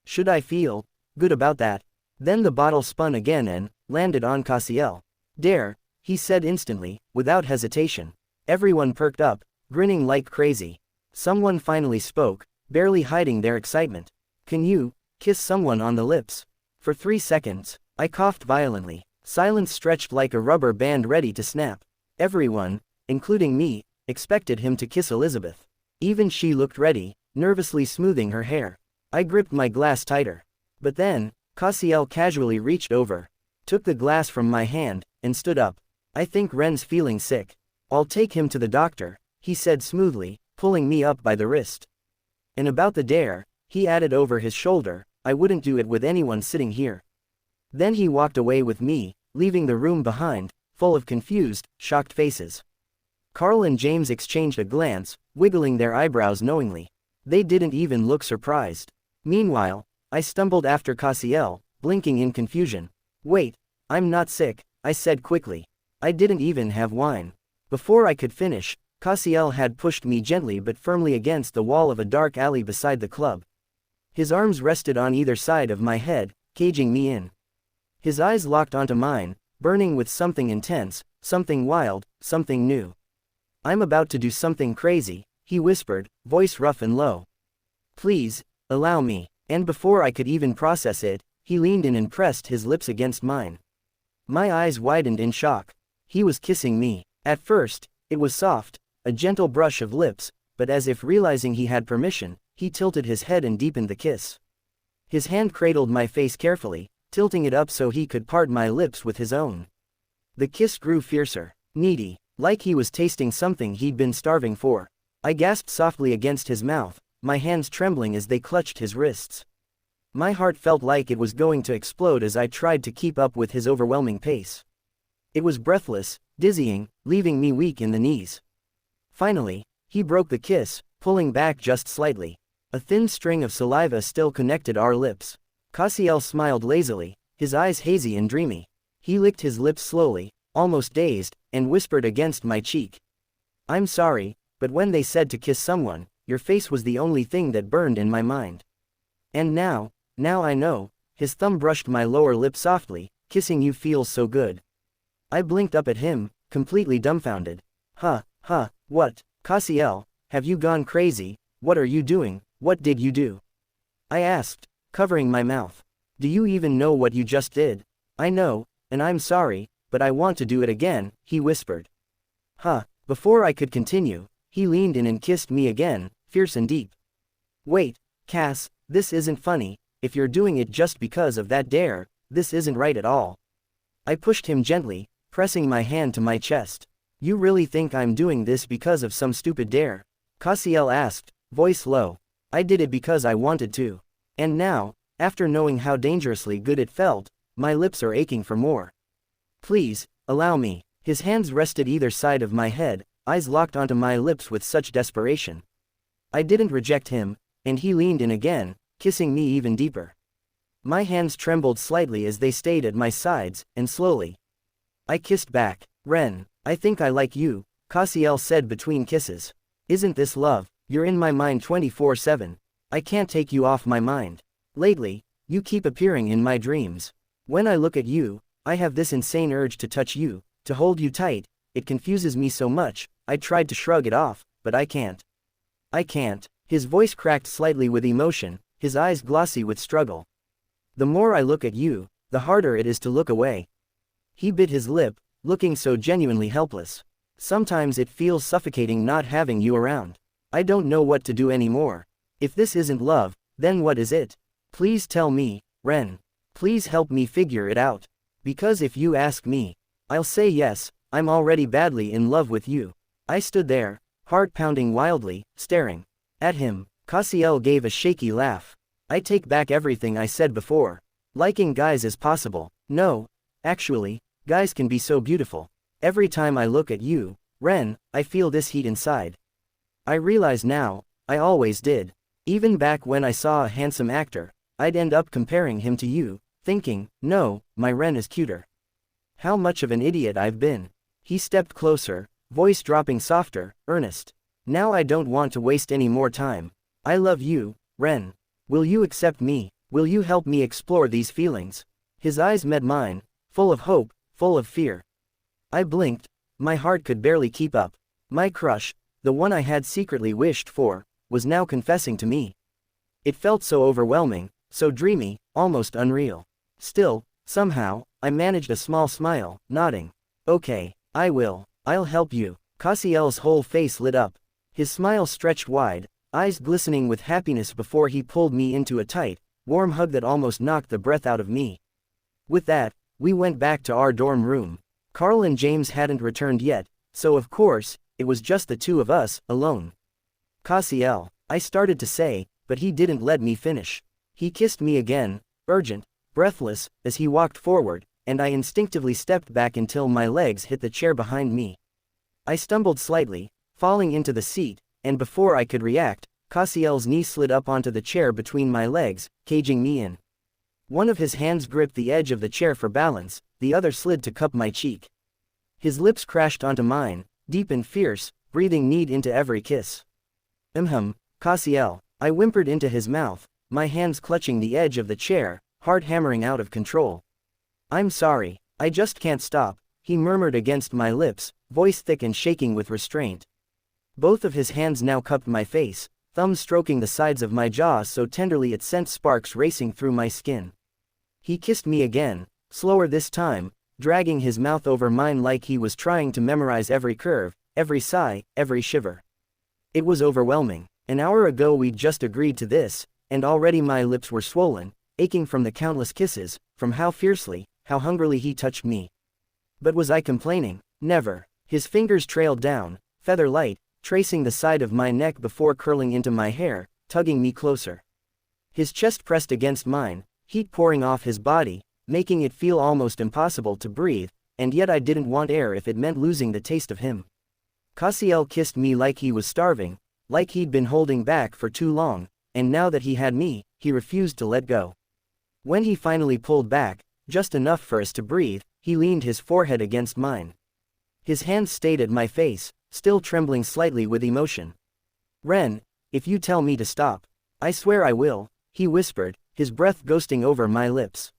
Should I feel good about that? Then the bottle spun again and landed on Casial. "Dare," he said instantly, without hesitation. Everyone perked up, grinning like crazy. Someone finally spoke, barely hiding their excitement. "Can you kiss someone on the lips?" For 3 seconds, I coughed violently. Silence stretched like a rubber band ready to snap. Everyone, including me, expected him to kiss Elizabeth. Even she looked ready, nervously smoothing her hair. I gripped my glass tighter. But then, Casial casually reached over, took the glass from my hand, and stood up. "I think Ren's feeling sick. I'll take him to the doctor," he said smoothly, pulling me up by the wrist. "And about the dare," he added over his shoulder, "I wouldn't do it with anyone sitting here." Then he walked away with me, leaving the room behind, full of confused, shocked faces. Carl and James exchanged a glance, wiggling their eyebrows knowingly. They didn't even look surprised. Meanwhile, I stumbled after Casial, blinking in confusion. "Wait, I'm not sick," I said quickly. I didn't even have wine. Before I could finish, Casial had pushed me gently but firmly against the wall of a dark alley beside the club. His arms rested on either side of my head, caging me in. His eyes locked onto mine, burning with something intense, something wild, something new. I'm about to do something crazy, he whispered, voice rough and low. Please, allow me. And before I could even process it, he leaned in and pressed his lips against mine. My eyes widened in shock. He was kissing me. At first, it was soft, a gentle brush of lips, but as if realizing he had permission, he tilted his head and deepened the kiss. His hand cradled my face carefully, tilting it up so he could part my lips with his own. The kiss grew fiercer, needy, like he was tasting something he'd been starving for. I gasped softly against his mouth, my hands trembling as they clutched his wrists. My heart felt like it was going to explode as I tried to keep up with his overwhelming pace. It was breathless, dizzying, leaving me weak in the knees. Finally, he broke the kiss, pulling back just slightly. A thin string of saliva still connected our lips. Casial smiled lazily, his eyes hazy and dreamy. He licked his lips slowly, almost dazed, and whispered against my cheek. I'm sorry, but when they said to kiss someone, your face was the only thing that burned in my mind. And now I know. His thumb brushed my lower lip softly. Kissing you feels so good. I blinked up at him, completely dumbfounded. What? Casial, have you gone crazy? What are you doing? What did you do? I asked, covering my mouth. Do you even know what you just did? I know, and I'm sorry, but I want to do it again, he whispered. Before I could continue, he leaned in and kissed me again, fierce and deep. Wait, Cass, this isn't funny. If you're doing it just because of that dare, this isn't right at all. I pushed him gently, pressing my hand to my chest. You really think I'm doing this because of some stupid dare? Casial asked, voice low. I did it because I wanted to. And now, after knowing how dangerously good it felt, my lips are aching for more. Please, allow me. His hands rested either side of my head, eyes locked onto my lips with such desperation. I didn't reject him, and he leaned in again, kissing me even deeper. My hands trembled slightly as they stayed at my sides, and slowly I kissed back. Ren, I think I like you, Casial said between kisses. Isn't this love? You're in my mind 24/7. I can't take you off my mind. Lately, you keep appearing in my dreams. When I look at you, I have this insane urge to touch you, to hold you tight. It confuses me so much. I tried to shrug it off, but I can't. His voice cracked slightly with emotion, his eyes glossy with struggle. The more I look at you, the harder it is to look away. He bit his lip, looking so genuinely helpless. Sometimes it feels suffocating not having you around. I don't know what to do anymore. If this isn't love, then what is it? Please tell me, Ren. Please help me figure it out. Because if you ask me, I'll say yes, I'm already badly in love with you. I stood there, heart pounding wildly, staring at him. Casial gave a shaky laugh. I take back everything I said before. Liking guys is possible. No, actually, guys can be so beautiful. Every time I look at you, Ren, I feel this heat inside. I realize now, I always did. Even back when I saw a handsome actor, I'd end up comparing him to you, thinking, no, my Ren is cuter. How much of an idiot I've been. He stepped closer, voice dropping softer, earnest. Now I don't want to waste any more time. I love you, Ren. Will you accept me? Will you help me explore these feelings? His eyes met mine, full of hope, full of fear. I blinked, my heart could barely keep up. My crush, the one I had secretly wished for, was now confessing to me. It felt so overwhelming, so dreamy, almost unreal. Still, somehow, I managed a small smile, nodding. Okay, I will. I'll help you. Casial's whole face lit up. His smile stretched wide, eyes glistening with happiness before he pulled me into a tight, warm hug that almost knocked the breath out of me. With that, we went back to our dorm room. Carl and James hadn't returned yet, so of course, it was just the two of us, alone. Casial, I started to say, but he didn't let me finish. He kissed me again, urgent, breathless, as he walked forward, and I instinctively stepped back until my legs hit the chair behind me. I stumbled slightly, falling into the seat, and before I could react, Casial's knee slid up onto the chair between my legs, caging me in. One of his hands gripped the edge of the chair for balance, the other slid to cup my cheek. His lips crashed onto mine, deep and fierce, breathing need into every kiss. Casial, I whimpered into his mouth, my hands clutching the edge of the chair, heart hammering out of control. I'm sorry, I just can't stop, he murmured against my lips, voice thick and shaking with restraint. Both of his hands now cupped my face, thumbs stroking the sides of my jaw so tenderly it sent sparks racing through my skin. He kissed me again, slower this time, dragging his mouth over mine like he was trying to memorize every curve, every sigh, every shiver. It was overwhelming. An hour ago we'd just agreed to this, and already my lips were swollen, aching from the countless kisses, from how fiercely, how hungrily he touched me. But was I complaining? Never. His fingers trailed down, feather light, tracing the side of my neck before curling into my hair, tugging me closer. His chest pressed against mine, heat pouring off his body, making it feel almost impossible to breathe, and yet I didn't want air if it meant losing the taste of him. Casial kissed me like he was starving, like he'd been holding back for too long, and now that he had me, he refused to let go. When he finally pulled back, just enough for us to breathe, he leaned his forehead against mine. His hands stayed at my face, still trembling slightly with emotion. Ren, if you tell me to stop, I swear I will, he whispered, his breath ghosting over my lips.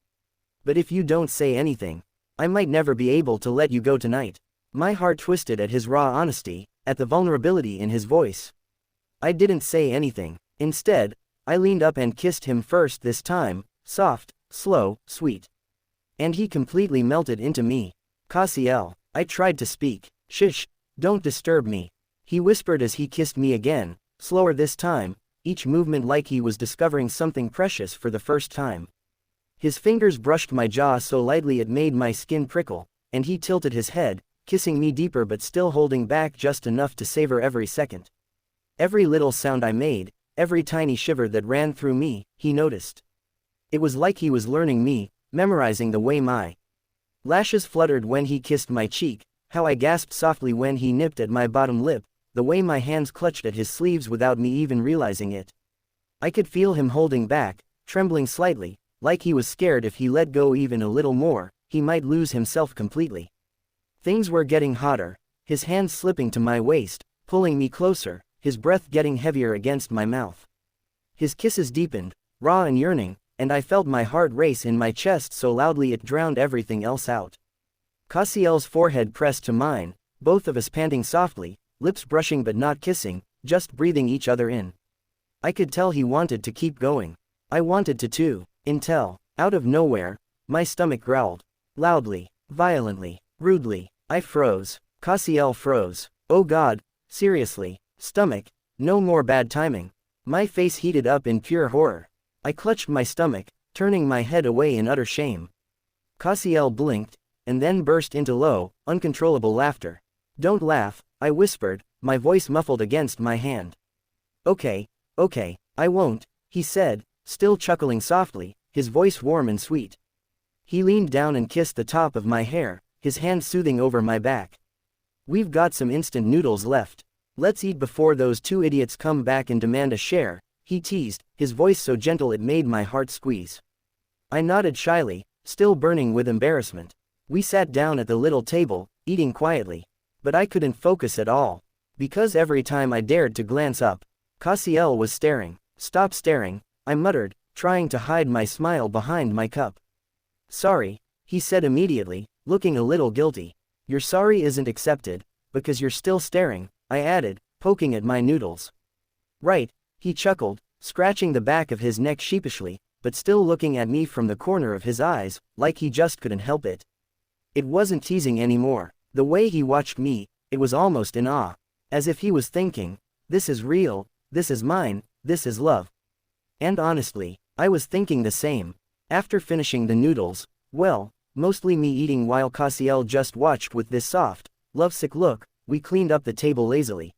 But if you don't say anything, I might never be able to let you go tonight. My heart twisted at his raw honesty, at the vulnerability in his voice. I didn't say anything. Instead, I leaned up and kissed him first this time, soft, slow, sweet. And he completely melted into me. Casial, I tried to speak. Shh, don't disturb me, he whispered as he kissed me again, slower this time, each movement like he was discovering something precious for the first time. His fingers brushed my jaw so lightly it made my skin prickle, and he tilted his head, kissing me deeper but still holding back just enough to savor every second. Every little sound I made, every tiny shiver that ran through me, he noticed. It was like he was learning me, memorizing the way my lashes fluttered when he kissed my cheek, how I gasped softly when he nipped at my bottom lip, the way my hands clutched at his sleeves without me even realizing it. I could feel him holding back, trembling slightly, like he was scared if he let go even a little more, he might lose himself completely. Things were getting hotter, his hands slipping to my waist, pulling me closer, his breath getting heavier against my mouth. His kisses deepened, raw and yearning, and I felt my heart race in my chest so loudly it drowned everything else out. Casial's forehead pressed to mine, both of us panting softly, lips brushing but not kissing, just breathing each other in. I could tell he wanted to keep going. I wanted to too, until, out of nowhere, my stomach growled. Loudly, violently, rudely. I froze. Casial froze. Oh God, seriously, stomach, no more bad timing. My face heated up in pure horror. I clutched my stomach, turning my head away in utter shame. Casial blinked, and then burst into low, uncontrollable laughter. Don't laugh, I whispered, my voice muffled against my hand. Okay, I won't, he said, still chuckling softly, his voice warm and sweet. He leaned down and kissed the top of my hair, his hand soothing over my back. We've got some instant noodles left. Let's eat before those two idiots come back and demand a share, he teased, his voice so gentle it made my heart squeeze. I nodded shyly, still burning with embarrassment. We sat down at the little table, eating quietly. But I couldn't focus at all. Because every time I dared to glance up, Casial was staring. Stop staring, I muttered, trying to hide my smile behind my cup. Sorry, he said immediately, looking a little guilty. Your sorry isn't accepted, because you're still staring, I added, poking at my noodles. Right, he chuckled, scratching the back of his neck sheepishly, but still looking at me from the corner of his eyes, like he just couldn't help it. It wasn't teasing anymore. The way he watched me, it was almost in awe. As if he was thinking, this is real, this is mine, this is love. And honestly, I was thinking the same. After finishing the noodles, well, mostly me eating while Casial just watched with this soft, lovesick look, we cleaned up the table lazily.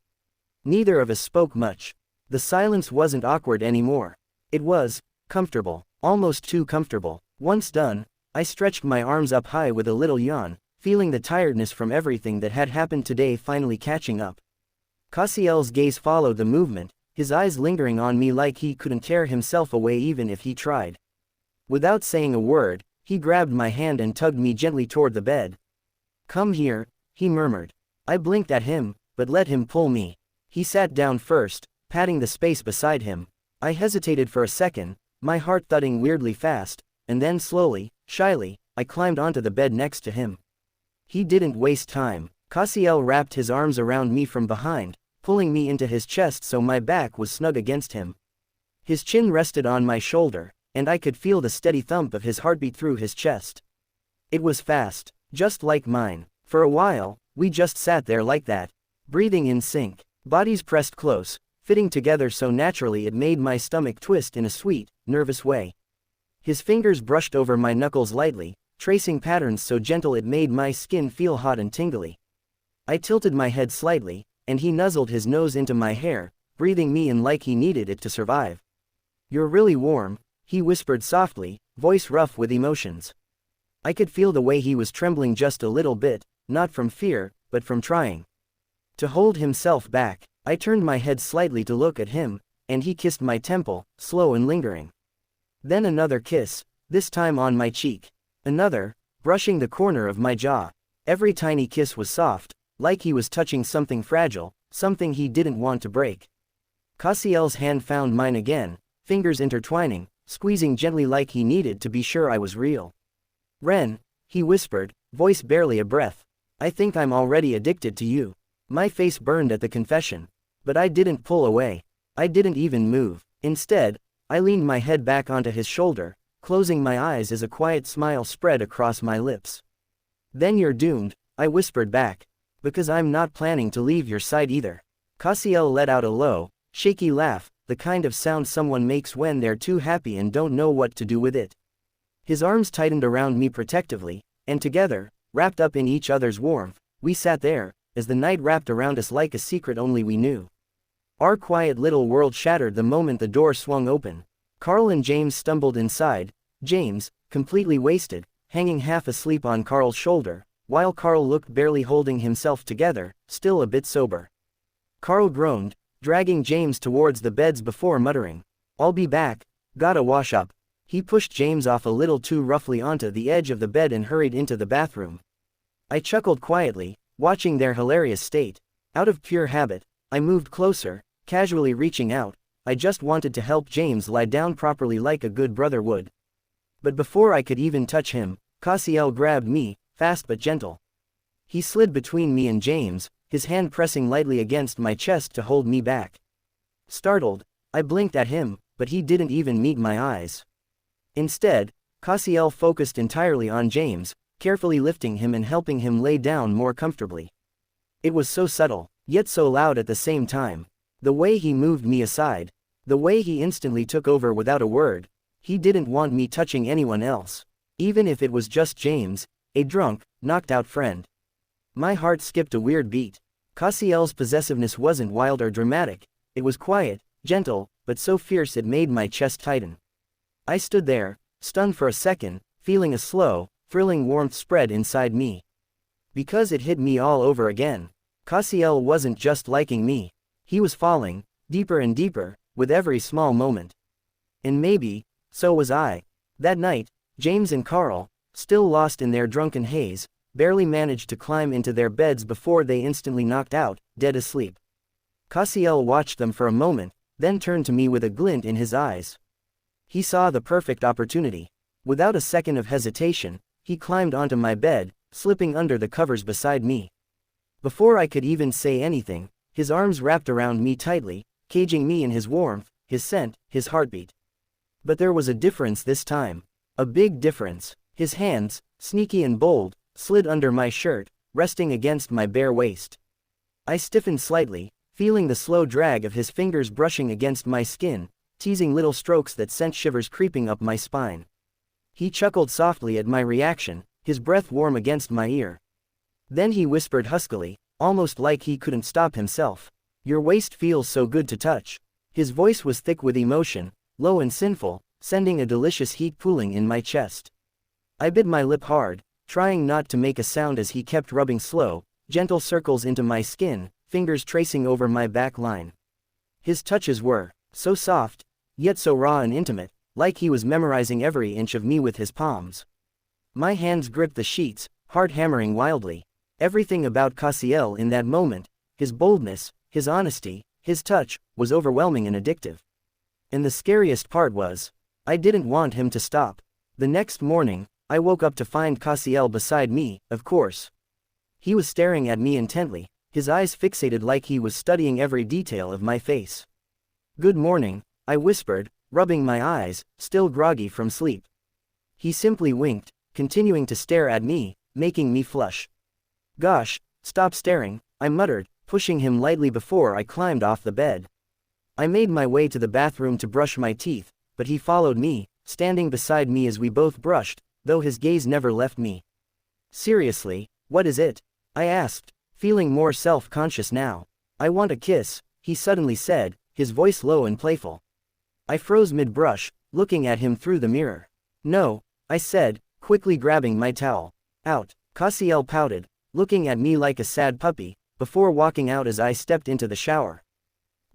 Neither of us spoke much. The silence wasn't awkward anymore. It was comfortable, almost too comfortable. Once done, I stretched my arms up high with a little yawn, feeling the tiredness from everything that had happened today finally catching up. Casial's gaze followed the movement, his eyes lingering on me like he couldn't tear himself away even if he tried. Without saying a word, he grabbed my hand and tugged me gently toward the bed. "Come here," he murmured. I blinked at him, but let him pull me. He sat down first, patting the space beside him. I hesitated for a second, my heart thudding weirdly fast, and then slowly, shyly, I climbed onto the bed next to him. He didn't waste time. Casial wrapped his arms around me from behind, pulling me into his chest so my back was snug against him. His chin rested on my shoulder, and I could feel the steady thump of his heartbeat through his chest. It was fast, just like mine. For a while, we just sat there like that, breathing in sync, bodies pressed close, fitting together so naturally it made my stomach twist in a sweet, nervous way. His fingers brushed over my knuckles lightly, tracing patterns so gentle it made my skin feel hot and tingly. I tilted my head slightly, and he nuzzled his nose into my hair, breathing me in like he needed it to survive. "You're really warm," he whispered softly, voice rough with emotions. I could feel the way he was trembling just a little bit, not from fear, but from trying to hold himself back. I turned my head slightly to look at him, and he kissed my temple, slow and lingering. Then another kiss, this time on my cheek. Another, brushing the corner of my jaw. Every tiny kiss was soft, like he was touching something fragile, something he didn't want to break. Casiel's hand found mine again, fingers intertwining, squeezing gently like he needed to be sure I was real. "Ren," he whispered, voice barely a breath. "I think I'm already addicted to you." My face burned at the confession. But I didn't pull away. I didn't even move. Instead, I leaned my head back onto his shoulder, closing my eyes as a quiet smile spread across my lips. "Then you're doomed," I whispered back. "Because I'm not planning to leave your side either." Casiel let out a low, shaky laugh, the kind of sound someone makes when they're too happy and don't know what to do with it. His arms tightened around me protectively, and together, wrapped up in each other's warmth, we sat there, as the night wrapped around us like a secret only we knew. Our quiet little world shattered the moment the door swung open. Carl and James stumbled inside, James, completely wasted, hanging half asleep on Carl's shoulder, while Carl looked barely holding himself together, still a bit sober. Carl groaned, dragging James towards the beds before muttering, "I'll be back, gotta wash up." He pushed James off a little too roughly onto the edge of the bed and hurried into the bathroom. I chuckled quietly, watching their hilarious state. Out of pure habit, I moved closer, casually reaching out. I just wanted to help James lie down properly like a good brother would. But before I could even touch him, Casiel grabbed me, fast but gentle. He slid between me and James, his hand pressing lightly against my chest to hold me back. Startled, I blinked at him, but he didn't even meet my eyes. Instead, Casiel focused entirely on James, carefully lifting him and helping him lay down more comfortably. It was so subtle, yet so loud at the same time. The way he moved me aside, the way he instantly took over without a word. He didn't want me touching anyone else, even if it was just James, a drunk, knocked-out friend. My heart skipped a weird beat. Casiel's possessiveness wasn't wild or dramatic, it was quiet, gentle, but so fierce it made my chest tighten. I stood there, stunned for a second, feeling a slow, thrilling warmth spread inside me. Because it hit me all over again. Casiel wasn't just liking me. He was falling, deeper and deeper, with every small moment. And maybe, so was I. That night, James and Carl, still lost in their drunken haze, barely managed to climb into their beds before they instantly knocked out, dead asleep. Casiel watched them for a moment, then turned to me with a glint in his eyes. He saw the perfect opportunity. Without a second of hesitation, he climbed onto my bed, slipping under the covers beside me. Before I could even say anything, his arms wrapped around me tightly, caging me in his warmth, his scent, his heartbeat. But there was a difference this time. A big difference. His hands, sneaky and bold, slid under my shirt, resting against my bare waist. I stiffened slightly, feeling the slow drag of his fingers brushing against my skin, teasing little strokes that sent shivers creeping up my spine. He chuckled softly at my reaction, his breath warm against my ear. Then he whispered huskily, almost like he couldn't stop himself, "Your waist feels so good to touch." His voice was thick with emotion, low and sinful, sending a delicious heat pooling in my chest. I bit my lip hard, trying not to make a sound as he kept rubbing slow, gentle circles into my skin, fingers tracing over my back line. His touches were so soft, yet so raw and intimate, like he was memorizing every inch of me with his palms. My hands gripped the sheets, heart hammering wildly. Everything about Casial in that moment, his boldness, his honesty, his touch, was overwhelming and addictive. And the scariest part was, I didn't want him to stop. The next morning, I woke up to find Casial beside me, of course. He was staring at me intently, his eyes fixated like he was studying every detail of my face. "Good morning," I whispered, rubbing my eyes, still groggy from sleep. He simply winked, continuing to stare at me, making me flush. "Gosh, stop staring," I muttered, pushing him lightly before I climbed off the bed. I made my way to the bathroom to brush my teeth, but he followed me, standing beside me as we both brushed, though his gaze never left me. "Seriously, what is it?" I asked, feeling more self-conscious now. "I want a kiss," he suddenly said, his voice low and playful. I froze mid-brush, looking at him through the mirror. "No," I said, quickly grabbing my towel. "Out." Casial pouted, looking at me like a sad puppy, before walking out as I stepped into the shower.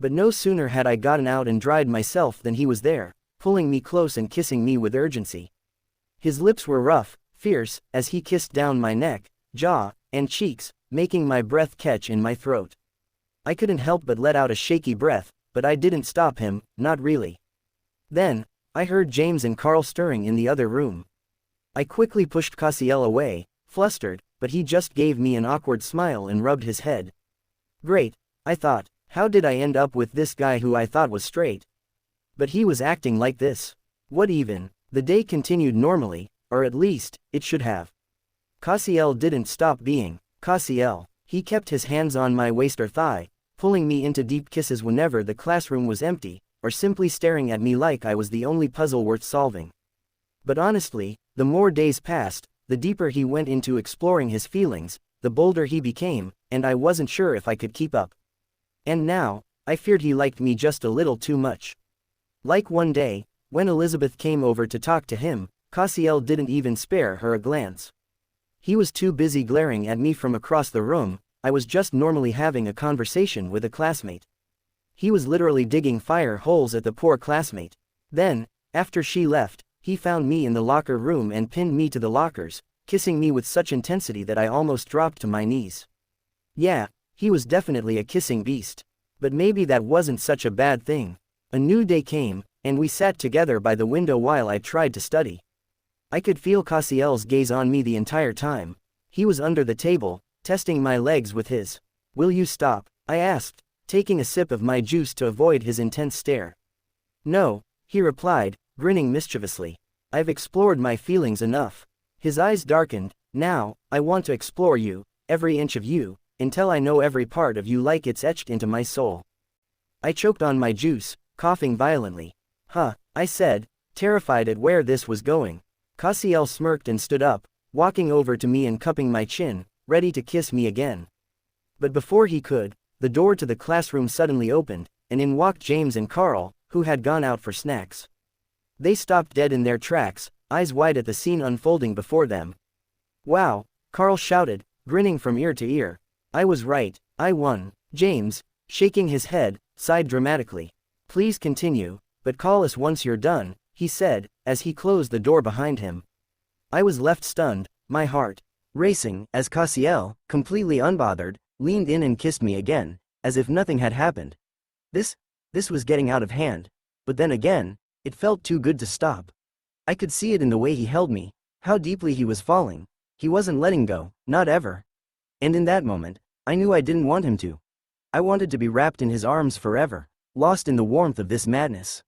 But no sooner had I gotten out and dried myself than he was there, pulling me close and kissing me with urgency. His lips were rough, fierce, as he kissed down my neck, jaw, and cheeks, making my breath catch in my throat. I couldn't help but let out a shaky breath, but I didn't stop him, not really. Then, I heard James and Carl stirring in the other room. I quickly pushed Casial away, flustered, but he just gave me an awkward smile and rubbed his head. Great, I thought, how did I end up with this guy who I thought was straight? But he was acting like this. What even? The day continued normally, or at least, it should have. Casial didn't stop being Casial. He kept his hands on my waist or thigh, pulling me into deep kisses whenever the classroom was empty, or simply staring at me like I was the only puzzle worth solving. But honestly, the more days passed, the deeper he went into exploring his feelings, the bolder he became, and I wasn't sure if I could keep up. And now, I feared he liked me just a little too much. Like one day, when Elizabeth came over to talk to him, Casial didn't even spare her a glance. He was too busy glaring at me from across the room. I was just normally having a conversation with a classmate. He was literally digging fire holes at the poor classmate. Then, after she left, he found me in the locker room and pinned me to the lockers, kissing me with such intensity that I almost dropped to my knees. Yeah, he was definitely a kissing beast. But maybe that wasn't such a bad thing. A new day came, and we sat together by the window while I tried to study. I could feel Casial's gaze on me the entire time. He was under the table, testing my legs with his. "Will you stop?" I asked, taking a sip of my juice to avoid his intense stare. "No," he replied, grinning mischievously. "I've explored my feelings enough." His eyes darkened. "Now, I want to explore you, every inch of you, until I know every part of you like it's etched into my soul." I choked on my juice, coughing violently. "Huh," I said, terrified at where this was going. Casial smirked and stood up, walking over to me and cupping my chin, ready to kiss me again. But before he could, the door to the classroom suddenly opened, and in walked James and Carl, who had gone out for snacks. They stopped dead in their tracks, eyes wide at the scene unfolding before them. "Wow," Carl shouted, grinning from ear to ear. "I was right, I won." James, shaking his head, sighed dramatically. "Please continue, but call us once you're done," he said, as he closed the door behind him. I was left stunned, my heart racing, as Casial, completely unbothered, leaned in and kissed me again, as if nothing had happened. This was getting out of hand. But then again, it felt too good to stop. I could see it in the way he held me, how deeply he was falling. He wasn't letting go, not ever. And in that moment, I knew I didn't want him to. I wanted to be wrapped in his arms forever, lost in the warmth of this madness.